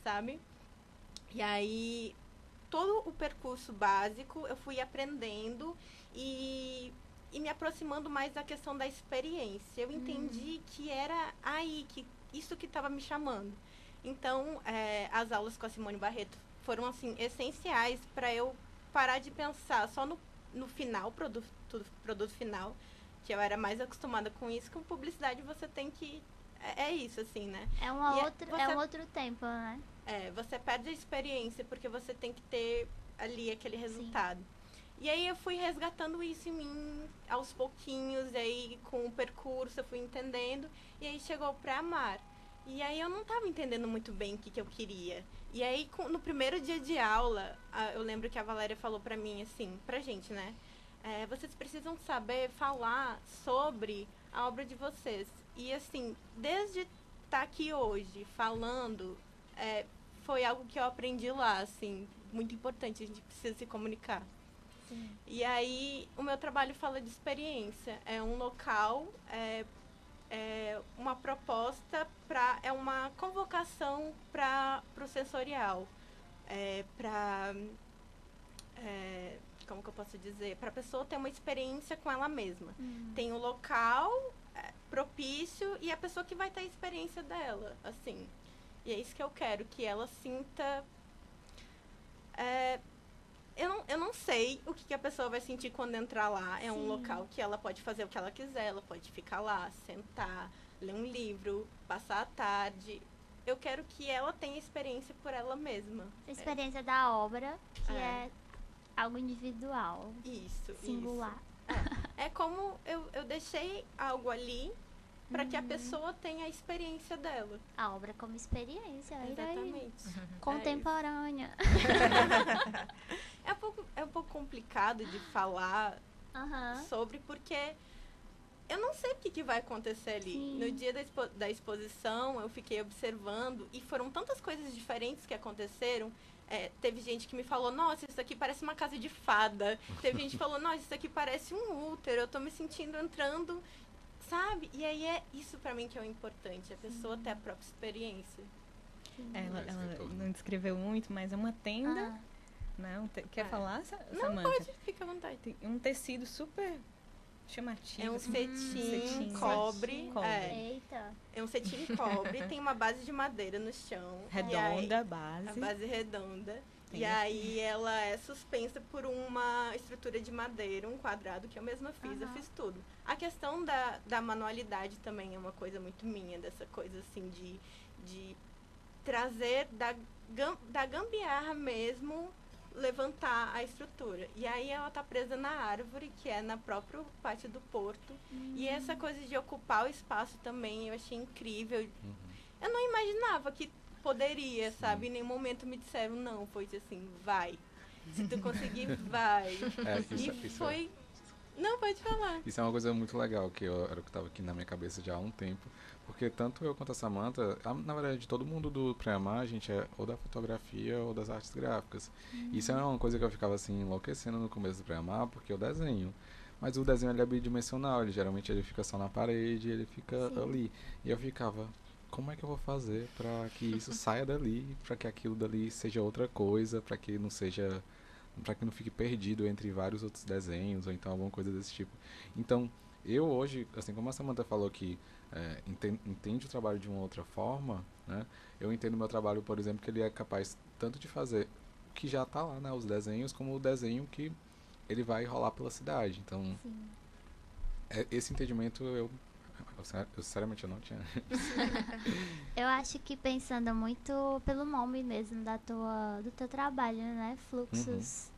sabe? E aí todo o percurso básico eu fui aprendendo e me aproximando mais da questão da experiência. Eu entendi que era aí, que isso que estava me chamando. Então, as aulas com a Simone Barreto foram, assim, essenciais para eu parar de pensar só no final, produto final, que eu era mais acostumada com isso. Com publicidade você tem que... É isso, assim, né? É um outro tempo, né? Você perde a experiência porque você tem que ter ali aquele resultado. Sim. E aí eu fui resgatando isso em mim aos pouquinhos, e aí com o percurso eu fui entendendo, e aí chegou para Amar. E aí eu não estava entendendo muito bem o que eu queria. E aí no primeiro dia de aula, eu lembro que a Valéria falou para mim assim, pra gente, né? Vocês precisam saber falar sobre a obra de vocês. E assim, desde estar aqui hoje falando, foi algo que eu aprendi lá, assim, muito importante, a gente precisa se comunicar. Sim. E aí, o meu trabalho fala de experiência. É um local, uma proposta, é uma convocação para o sensorial. Como que eu posso dizer? Para a pessoa ter uma experiência com ela mesma. Tem um local propício e a pessoa que vai ter a experiência dela, assim. E é isso que eu quero, que ela sinta... Eu não sei o que a pessoa vai sentir quando entrar lá. É um local que ela pode fazer o que ela quiser. Ela pode ficar lá, sentar, ler um livro, passar a tarde. Eu quero que ela tenha experiência por ela mesma. A experiência da obra, que é algo individual. Isso, singular. Isso. É como eu deixei algo ali para que a pessoa tenha a experiência dela. A obra como experiência. Exatamente. Contemporânea. É um pouco complicado de falar sobre, porque eu não sei o que vai acontecer ali. Sim. No dia da exposição, eu fiquei observando e foram tantas coisas diferentes que aconteceram. Teve gente que me falou, nossa, isso aqui parece uma casa de fada. Teve gente que falou, nossa, isso aqui parece um útero. Eu tô me sentindo entrando... Sabe? E aí é isso pra mim que é o importante, a pessoa ter a própria experiência. Ela não descreveu muito, mas é uma tenda, né? Quer falar, Samantha? Não, pode, fica à vontade. Tem um tecido super chamativo. É um cetim cobre. Eita. É um cetim cobre, tem uma base de madeira no chão. Redonda, a base redonda. E aí ela é suspensa por uma estrutura de madeira, um quadrado que eu mesma fiz, eu fiz tudo. A questão da manualidade também é uma coisa muito minha, dessa coisa assim de trazer da gambiarra mesmo, levantar a estrutura. E aí ela tá presa na árvore, que é na própria parte do porto. E essa coisa de ocupar o espaço também eu achei incrível. Eu não imaginava que poderia, sabe? Em nenhum momento me disseram, não, foi assim, vai. Se tu conseguir, vai. Isso foi... Não, pode falar. Isso é uma coisa muito legal, que era o que estava aqui na minha cabeça já há um tempo. Porque tanto eu quanto a Samantha, na verdade, todo mundo do Pré-Amar, a gente é ou da fotografia ou das artes gráficas. Isso é uma coisa que eu ficava assim, enlouquecendo no começo do Pré-Amar, porque eu desenho. Mas o desenho ele é bidimensional, geralmente ele fica só na parede, ele fica ali. E eu ficava... como é que eu vou fazer para que isso saia dali, para que aquilo dali seja outra coisa, para que não seja, para que não fique perdido entre vários outros desenhos ou então alguma coisa desse tipo. Então, eu hoje, assim como a Samantha falou que entende o trabalho de uma outra forma, né? Eu entendo o meu trabalho, por exemplo, que ele é capaz tanto de fazer o que já está lá, né, os desenhos, como o desenho que ele vai rolar pela cidade. Então, Sim. esse entendimento eu sinceramente eu não tinha. Eu acho que pensando muito pelo nome mesmo do teu trabalho, né? Fluxos.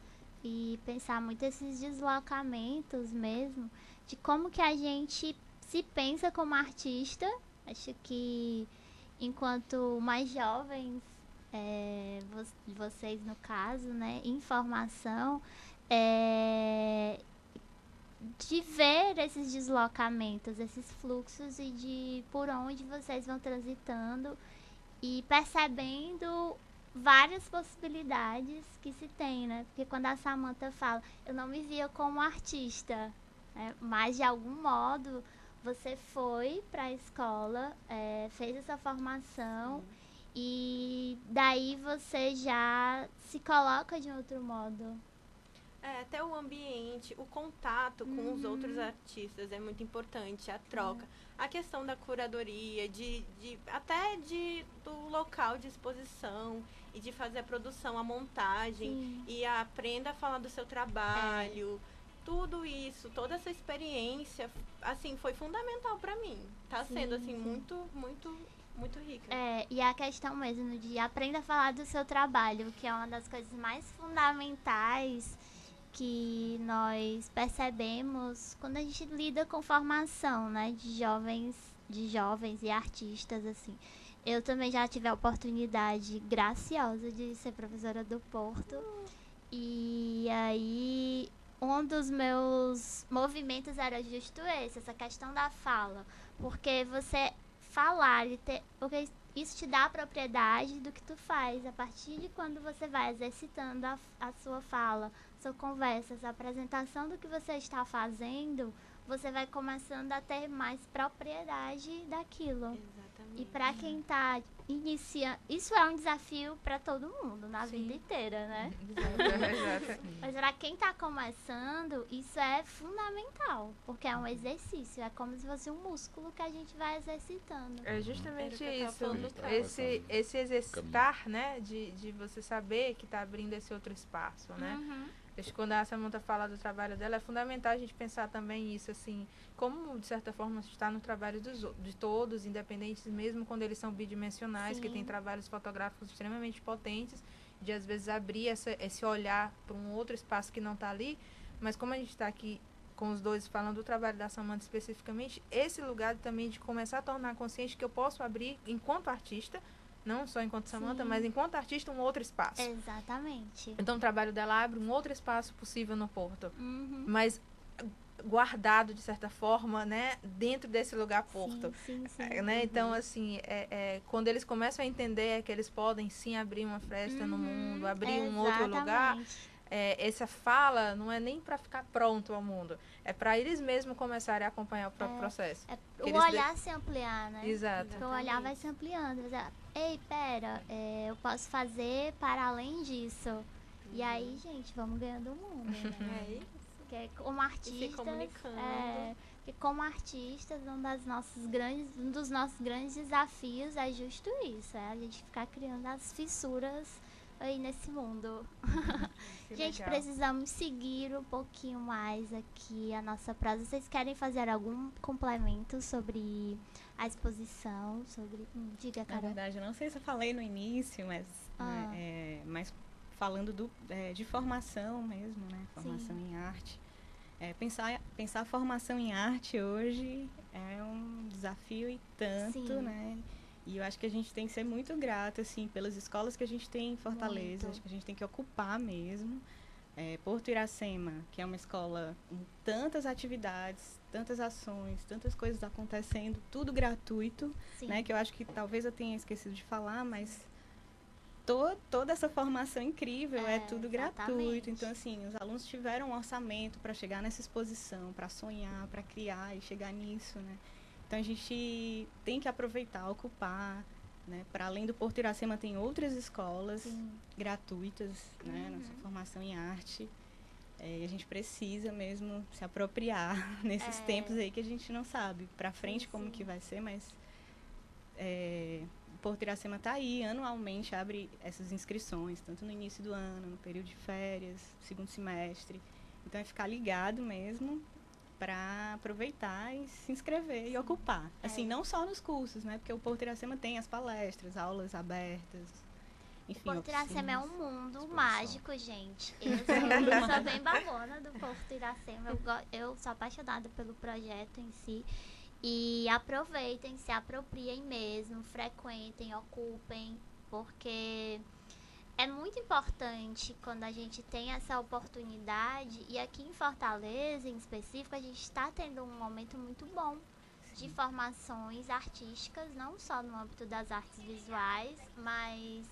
E pensar muito esses deslocamentos mesmo, de como que a gente se pensa como artista. Acho que enquanto mais jovens, vocês no caso, né, em formação, de ver esses deslocamentos, esses fluxos e de por onde vocês vão transitando e percebendo várias possibilidades que se tem, né? Porque quando a Samantha fala, eu não me via como artista, né? Mas de algum modo você foi para a escola, fez essa formação e daí você já se coloca de outro modo. Até o ambiente, o contato com os outros artistas é muito importante, a troca. A questão da curadoria, até do local de exposição e de fazer a produção, a montagem. Sim. E aprenda a falar do seu trabalho. Tudo isso, toda essa experiência, assim, foi fundamental para mim. Tá sendo, assim, muito, muito, muito rica. E a questão mesmo de aprenda a falar do seu trabalho, que é uma das coisas mais fundamentais que nós percebemos quando a gente lida com formação, né, de jovens e artistas, assim. Eu também já tive a oportunidade graciosa de ser professora do Porto. E aí, um dos meus movimentos era justo essa questão da fala. Porque você falar e porque isso te dá a propriedade do que tu faz. A partir de quando você vai exercitando a sua fala, sua conversa, essa apresentação do que você está fazendo, você vai começando a ter mais propriedade daquilo. Exatamente. E para quem está iniciando, isso é um desafio para todo mundo, na vida inteira, né? Exato. Mas para quem está começando, isso é fundamental, porque é um exercício, é como se fosse um músculo que a gente vai exercitando. É justamente Era o que eu isso. tava falando, Esse exercitar, né, de você saber que está abrindo esse outro espaço, né? Acho que quando a Samantha fala do trabalho dela, é fundamental a gente pensar também isso, assim, como, de certa forma, está no trabalho de todos, independentes, mesmo quando eles são bidimensionais, que tem trabalhos fotográficos extremamente potentes, de, às vezes, abrir esse olhar para um outro espaço que não está ali, mas como a gente está aqui com os dois falando do trabalho da Samantha especificamente, esse lugar também de começar a tornar consciente que eu posso abrir, enquanto artista, não só enquanto Samantha, mas enquanto artista, um outro espaço. Exatamente. Então, o trabalho dela abre um outro espaço possível no Porto. Mas guardado, de certa forma, né, dentro desse lugar Porto. Sim. Né? Então, assim, quando eles começam a entender que eles podem, sim, abrir uma fresta no mundo, abrir um outro lugar, essa fala não é nem para ficar pronto ao mundo, é para eles mesmos começarem a acompanhar o próprio processo. O olhar se ampliar, né? Exato. Porque o olhar vai se ampliando. Vai dizer, ei, pera, eu posso fazer para além disso. E aí, gente, vamos ganhando o mundo, né? É isso. Porque como artistas, se comunicando. porque como artistas, um dos nossos grandes desafios é justo isso, a gente ficar criando as fissuras aí nesse mundo. Gente, legal. precisamos seguir um pouquinho mais aqui a nossa prosa. Vocês querem fazer algum complemento sobre a exposição? Diga, Na Carol. verdade, eu não sei se eu falei no início, mas, mas falando de formação mesmo, né? Formação em arte. Pensar a formação em arte hoje é um desafio e tanto, né? E eu acho que a gente tem que ser muito grato, assim, pelas escolas que a gente tem em Fortaleza. Acho que a gente tem que ocupar mesmo. Porto Iracema, que é uma escola com tantas atividades, tantas ações, tantas coisas acontecendo, tudo gratuito, né? Que eu acho que talvez eu tenha esquecido de falar, mas toda essa formação incrível é tudo gratuito. Então, assim, os alunos tiveram um orçamento para chegar nessa exposição, para sonhar, para criar e chegar nisso, né? Então a gente tem que aproveitar, ocupar, né? Para além do Porto Iracema tem outras escolas gratuitas, né? Nossa formação em arte. E a gente precisa mesmo se apropriar nesses tempos aí que a gente não sabe para frente como que vai ser, mas o Porto Iracema está aí, anualmente abre essas inscrições, tanto no início do ano, no período de férias, segundo semestre. Então é ficar ligado mesmo para aproveitar e se inscrever e ocupar. Assim, não só nos cursos, né? Porque o Porto Iracema tem as palestras, aulas abertas. Enfim, o Porto Iracema é um mundo Exposição. mágico, gente. Eu sou bem babona do Porto Iracema. Eu sou apaixonada pelo projeto em si. E aproveitem, se apropriem mesmo, frequentem, ocupem, porque é muito importante quando a gente tem essa oportunidade. E aqui em Fortaleza, em específico, a gente está tendo um momento muito bom de formações artísticas, não só no âmbito das artes visuais, mas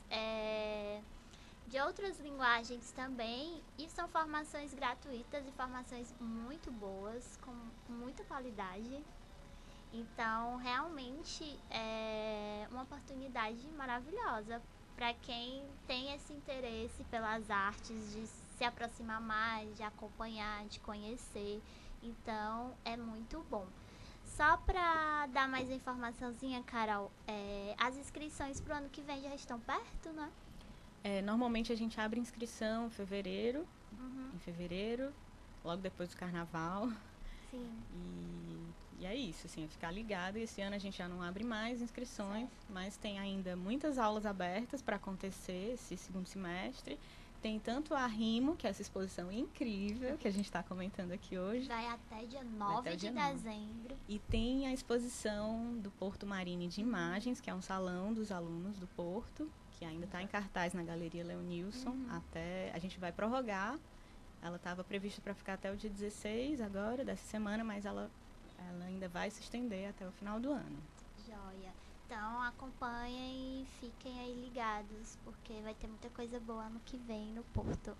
de outras linguagens também. E são formações gratuitas e formações muito boas, com muita qualidade. Então, realmente é uma oportunidade maravilhosa para quem tem esse interesse pelas artes, de se aproximar mais, de acompanhar, de conhecer. Então, é muito bom. Só para dar mais informaçãozinha, Carol, as inscrições para o ano que vem já estão perto, né? Normalmente a gente abre inscrição em fevereiro, logo depois do carnaval. Sim. E é isso, assim, é ficar ligado. Esse ano a gente já não abre mais inscrições, mas tem ainda muitas aulas abertas para acontecer esse segundo semestre. Tem tanto a Rimo, que é essa exposição incrível que a gente está comentando aqui hoje. Vai até dia 9 de dezembro. E tem a exposição do Porto Marine de Imagens, que é um salão dos alunos do Porto, que ainda está em cartaz na Galeria Leonilson. A gente vai prorrogar. Ela estava prevista para ficar até o dia 16 agora, dessa semana, mas ela ainda vai se estender até o final do ano. Joia. Então acompanhem e fiquem aí ligados, porque vai ter muita coisa boa ano que vem no Porto.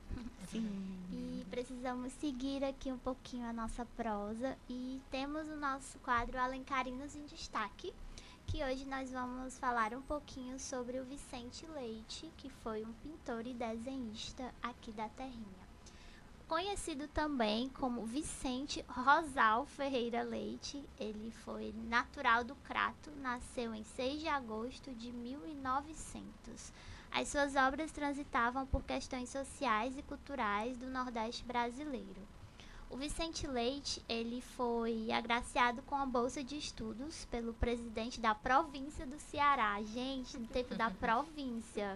Sim. E precisamos seguir aqui um pouquinho a nossa prosa. E temos o nosso quadro Alencarinos em Destaque, que hoje nós vamos falar um pouquinho sobre o Vicente Leite, que foi um pintor e desenhista aqui da terrinha. Conhecido também como Vicente Rosal Ferreira Leite, ele foi natural do Crato, nasceu em 6 de agosto de 1900. As suas obras transitavam por questões sociais e culturais do Nordeste brasileiro. O Vicente Leite, ele foi agraciado com a bolsa de estudos pelo presidente da província do Ceará. Gente, no tempo da província.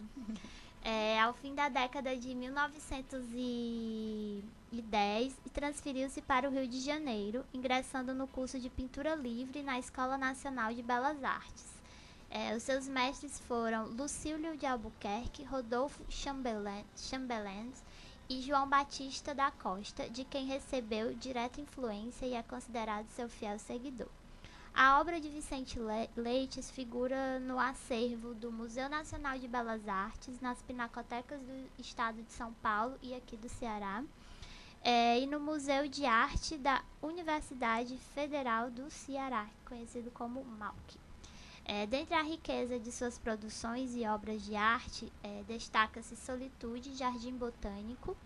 Ao fim da década de 1910 e transferiu-se para o Rio de Janeiro, ingressando no curso de pintura livre na Escola Nacional de Belas Artes. Os seus mestres foram Lucílio de Albuquerque, Rodolfo Chambelán e João Batista da Costa, de quem recebeu direta influência e é considerado seu fiel seguidor. A obra de Vicente Leite figura no acervo do Museu Nacional de Belas Artes, nas pinacotecas do estado de São Paulo e aqui do Ceará, e no Museu de Arte da Universidade Federal do Ceará, conhecido como MAUC. Dentre a riqueza de suas produções e obras de arte, destaca-se Solitude, Jardim Botânico.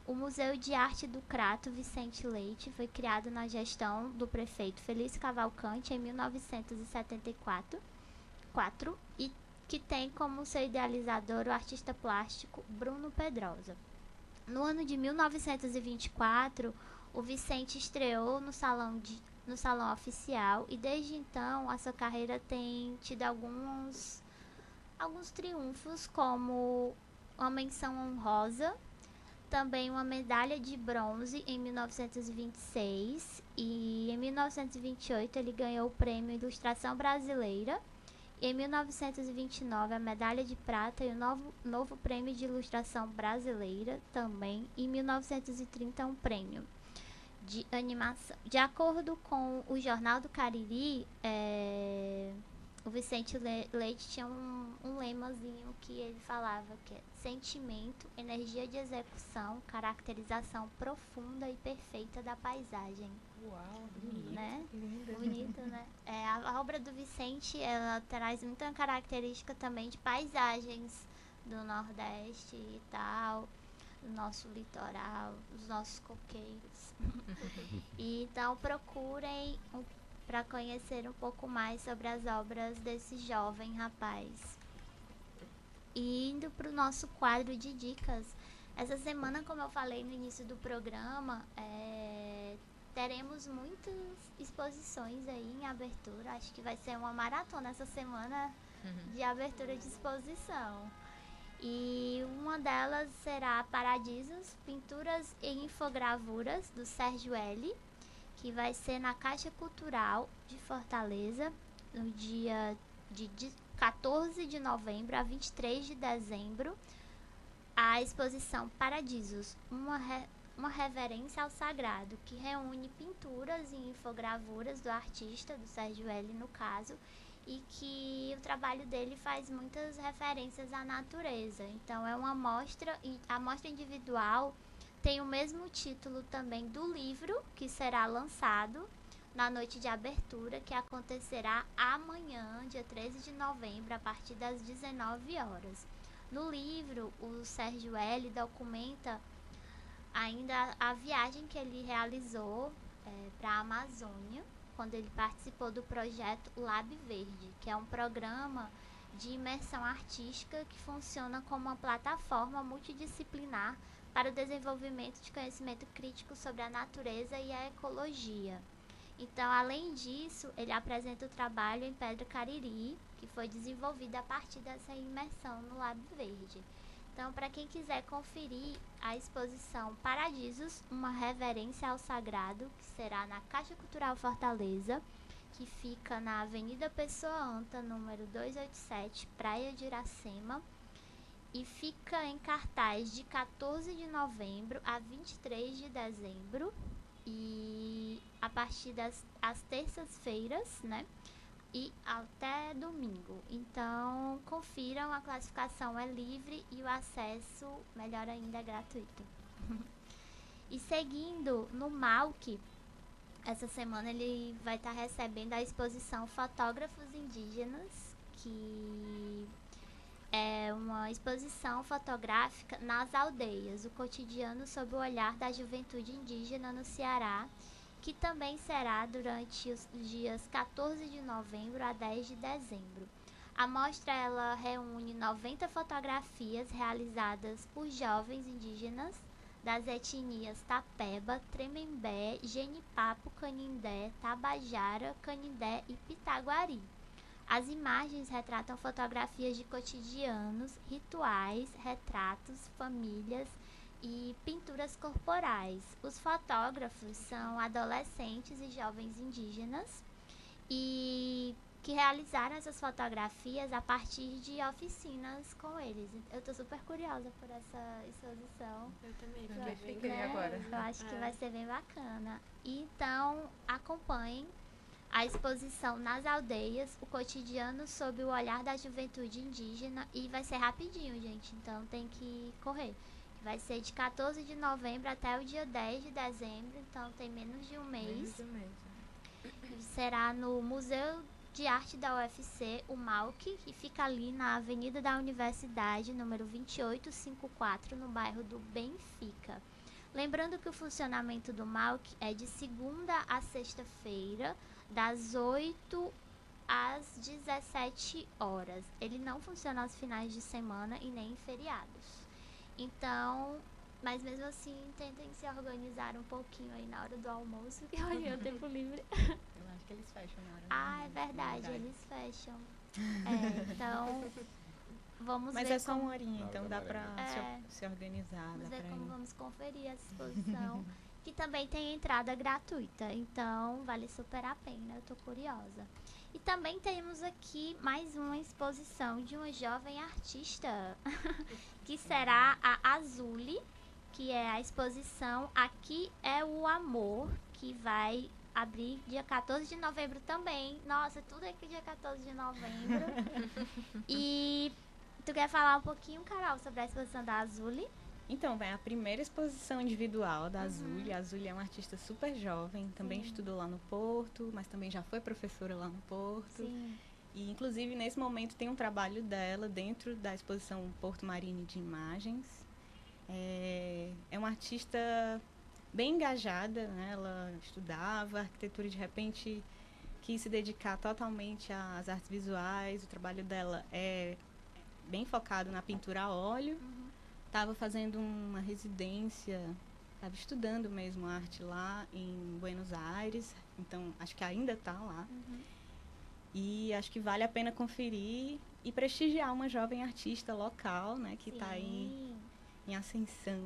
O Museu de Arte do Crato Vicente Leite foi criado na gestão do prefeito Felício Cavalcante em 1974 e que tem como seu idealizador o artista plástico Bruno Pedrosa. No ano de 1924, o Vicente estreou no Salão Oficial e desde então a sua carreira tem tido alguns triunfos, como uma menção honrosa, também uma medalha de bronze em 1926 e em 1928 ele ganhou o prêmio Ilustração Brasileira e em 1929 a medalha de prata e o novo prêmio de Ilustração Brasileira também, e em 1930 um prêmio de animação. De acordo com o Jornal do Cariri, o Vicente Leite tinha um lemazinho que ele falava que é sentimento, energia de execução, caracterização profunda e perfeita da paisagem. Uau, bonito. Né? Linda. Bonito, né? A obra do Vicente, ela traz muita característica também de paisagens do Nordeste e tal, do nosso litoral, dos nossos coqueiros. E então procurem para conhecer um pouco mais sobre as obras desse jovem rapaz. E indo para o nosso quadro de dicas, essa semana, como eu falei no início do programa, teremos muitas exposições aí em abertura. Acho que vai ser uma maratona essa semana de abertura de exposição. E uma delas será Paradisos, Pinturas e Infogravuras, do Sérgio L., que vai ser na Caixa Cultural de Fortaleza, no dia de 14 de novembro a 23 de dezembro. A exposição Paradisos, uma reverência ao sagrado, que reúne pinturas e infogravuras do artista, do Sérgio L., no caso, e que o trabalho dele faz muitas referências à natureza. Então é uma mostra, e a mostra individual tem o mesmo título também do livro, que será lançado na noite de abertura, que acontecerá amanhã, dia 13 de novembro, a partir das 19 horas. No livro, o Sérgio L. documenta ainda a viagem que ele realizou para a Amazônia, quando ele participou do projeto Lab Verde, que é um programa de imersão artística que funciona como uma plataforma multidisciplinar para o desenvolvimento de conhecimento crítico sobre a natureza e a ecologia. Então, além disso, ele apresenta o trabalho em Pedra Cariri, que foi desenvolvido a partir dessa imersão no Lab Verde. Então, para quem quiser conferir a exposição Paradisos, uma reverência ao sagrado, que será na Caixa Cultural Fortaleza, que fica na Avenida Pessoa Anta, número 287, Praia de Iracema, e fica em cartaz de 14 de novembro a 23 de dezembro, e a partir das terças-feiras, né? E até domingo. Então, confiram, a classificação é livre e o acesso, melhor ainda, é gratuito. E seguindo no MAUC, essa semana ele vai estar recebendo a exposição Fotógrafos Indígenas, que é uma exposição fotográfica nas aldeias, o cotidiano sob o olhar da juventude indígena no Ceará, que também será durante os dias 14 de novembro a 10 de dezembro. A mostra ela reúne 90 fotografias realizadas por jovens indígenas das etnias Tapeba, Tremembé, Genipapo, Canindé, Tabajara, Canindé e Pitaguari. As imagens retratam fotografias de cotidianos, rituais, retratos, famílias e pinturas corporais. Os fotógrafos são adolescentes e jovens indígenas e que realizaram essas fotografias a partir de oficinas com eles. Eu tô super curiosa por essa exposição. Eu também Fiquei agora. Eu acho que vai ser bem bacana. Então, acompanhem a exposição Nas Aldeias, o cotidiano sob o olhar da juventude indígena, e vai ser rapidinho, gente, então tem que correr. Vai ser de 14 de novembro até o dia 10 de dezembro, então tem menos de um mês. Será no Museu de Arte da UFC, o MAUC, que fica ali na Avenida da Universidade, número 2854, no bairro do Benfica. Lembrando que o funcionamento do MAUC é de segunda a sexta-feira, das 8 às 17 horas. Ele não funciona aos finais de semana e nem em feriados. Então, mas mesmo assim, tentem se organizar um pouquinho aí na hora do almoço, que hoje é o tempo livre. Eu acho que eles fecham na hora do Ah, é almoço, verdade, eles fecham. Então, vamos Mas ver é só como, uma horinha, então dá pra É. se organizar, vamos dá ver pra como ir. vamos conferir essa exposição. Que também tem entrada gratuita, então vale super a pena, eu tô curiosa. E também temos aqui mais uma exposição de uma jovem artista, que será a Azuli, que é a exposição Aqui é o Amor, que vai abrir dia 14 de novembro também. Nossa, tudo aqui dia 14 de novembro. E tu quer falar um pouquinho, Carol, sobre a exposição da Azuli? Então, é a primeira exposição individual da Azuli. A Azuli é uma artista super jovem, também estudou lá no Porto, mas também já foi professora lá no Porto. Sim. E, inclusive, nesse momento tem um trabalho dela dentro da exposição Porto Marine de Imagens. É uma artista bem engajada, né? Ela estudava arquitetura e, de repente, quis se dedicar totalmente às artes visuais. O trabalho dela é bem focado na pintura a óleo. Estava fazendo uma residência, estava estudando mesmo arte lá em Buenos Aires, então acho que ainda está lá. E acho que vale a pena conferir e prestigiar uma jovem artista local, né, que está aí em ascensão.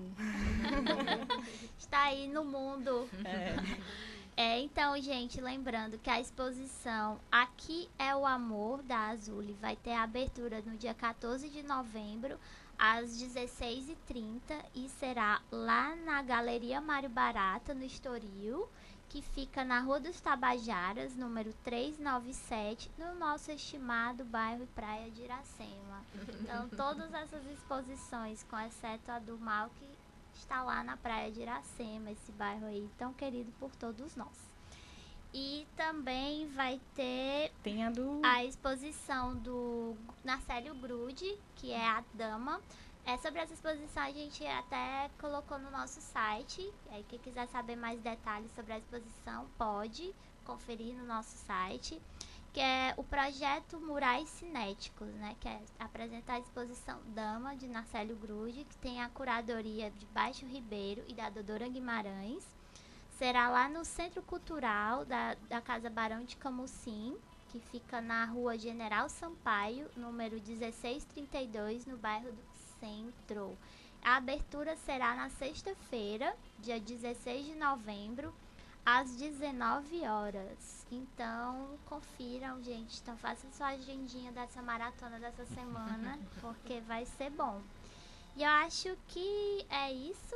Está aí no mundo. Então, gente, lembrando que a exposição Aqui é o Amor, da Azuli, vai ter a abertura no dia 14 de novembro, às 16h30, e será lá na Galeria Mário Barata, no Estoril, que fica na Rua dos Tabajaras, número 397, no nosso estimado bairro Praia de Iracema. Então, todas essas exposições, com exceto a do Mal, que está lá na Praia de Iracema, esse bairro aí tão querido por todos nós. E também vai ter a exposição do Narcélio Grude, que é a Dama. Sobre essa exposição a gente até colocou no nosso site. Aí quem quiser saber mais detalhes sobre a exposição pode conferir no nosso site. Que é o projeto Murais Cinéticos, né? Que é apresentar a exposição Dama, de Narcélio Grude, que tem a curadoria de Baixo Ribeiro e da Dodora Guimarães. Será lá no Centro Cultural da Casa Barão de Camusim, que fica na Rua General Sampaio, número 1632, no bairro do Centro. A abertura será na sexta-feira, dia 16 de novembro, às 19 horas. Então, confiram, gente. Então, façam sua agendinha dessa maratona dessa semana, porque vai ser bom. E eu acho que é isso.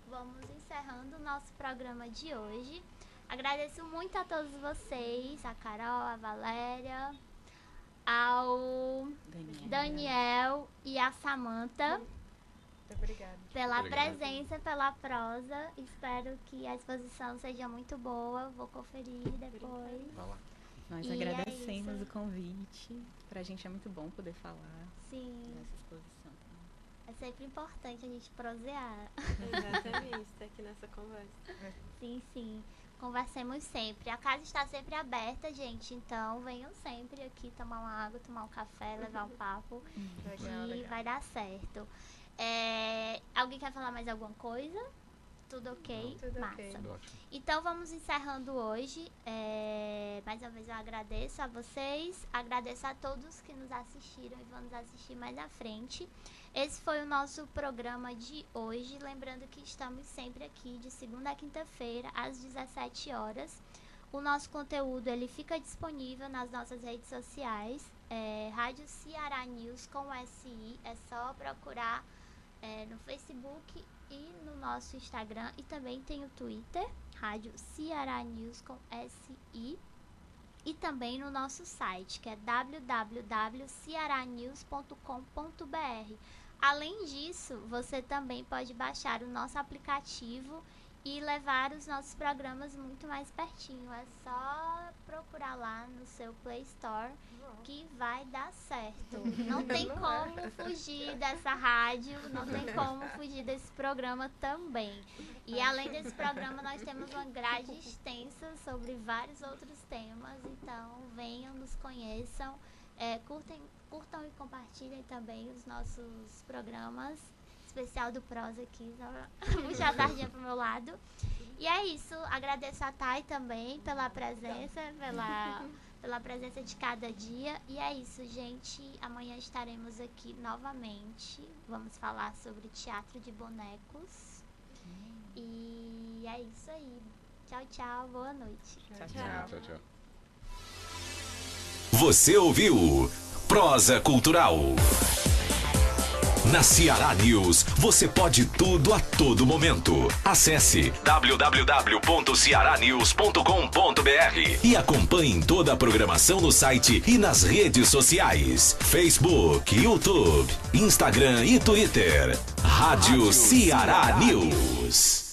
Vamos encerrando o nosso programa de hoje. Agradeço muito a todos vocês, a Carol, a Valéria, ao Daniel e a Samantha. Muito obrigada. Pela presença, pela prosa. Espero que a exposição seja muito boa. Vou conferir depois. Nós agradecemos o convite. Pra gente é muito bom poder falar dessa exposição. É sempre importante a gente prosear. Exatamente, estar aqui nessa conversa. Sim. Conversemos sempre. A casa está sempre aberta, gente. Então, venham sempre aqui tomar uma água, tomar um café, levar um papo. Legal. Vai dar certo. Alguém quer falar mais alguma coisa? Tudo ok? Tudo Massa. ok. Então, vamos encerrando hoje. Mais uma vez eu agradeço a vocês. Agradeço a todos que nos assistiram e vão nos assistir mais à frente. Esse foi o nosso programa de hoje. Lembrando que estamos sempre aqui de segunda a quinta-feira, às 17 horas. O nosso conteúdo ele fica disponível nas nossas redes sociais. Rádio Ceará News com SI. É só procurar no Facebook e no nosso Instagram. E também tem o Twitter, Rádio Ceará News com SI. E também no nosso site, que é www.cearanews.com.br. Além disso, você também pode baixar o nosso aplicativo e levar os nossos programas muito mais pertinho. É só procurar lá no seu Play Store que vai dar certo. Não tem como fugir dessa rádio, não tem como fugir desse programa também. E além desse programa, nós temos uma grade extensa sobre vários outros temas. Então, venham, nos conheçam, curtam e compartilhem também os nossos programas. Especial do Prosa aqui, puxa a sardinha pro meu lado. E é isso, agradeço a Thay também pela presença, pela presença de cada dia. E é isso, gente, amanhã estaremos aqui novamente. Vamos falar sobre teatro de bonecos. E é isso aí. Tchau, tchau, boa noite. Tchau. Você ouviu Prosa Cultural. Na Ceará News, você pode tudo a todo momento. Acesse www.cearanews.com.br e acompanhe toda a programação no site e nas redes sociais. Facebook, YouTube, Instagram e Twitter. Rádio Ceará News.